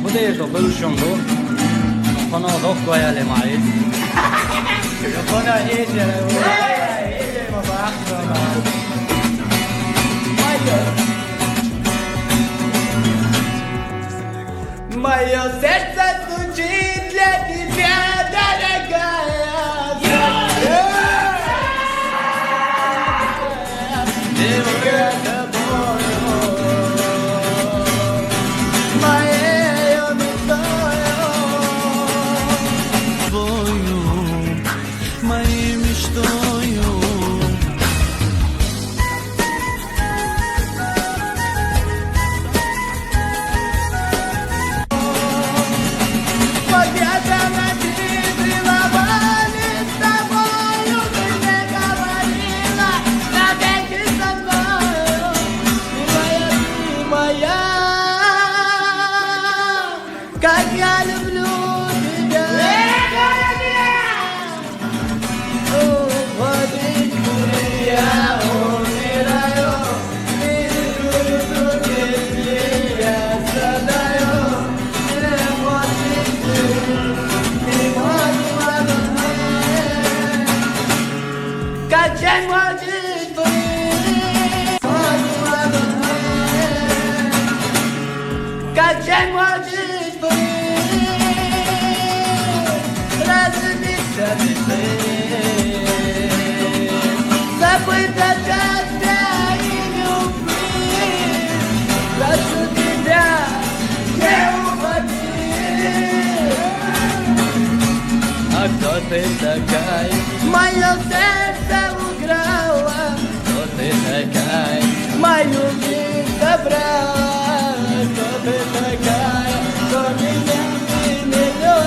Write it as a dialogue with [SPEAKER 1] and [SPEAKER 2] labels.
[SPEAKER 1] Potato Belusciondo, fanno dopo alle mai. Io fanno a niente, ma basta. Ma io senza fuggire di piada ragazza. Devo che как я люблю тебя. Я умираю, если я страдаю. Качай молитвы, качай молитвы, разбиться забыть о тебя и любви. Прошу тебя, не уходи. А кто ты такая? Мое сердце украла. Кто ты такая? Мою жизнь забрала. Кто ты такая? Кто меня не любит?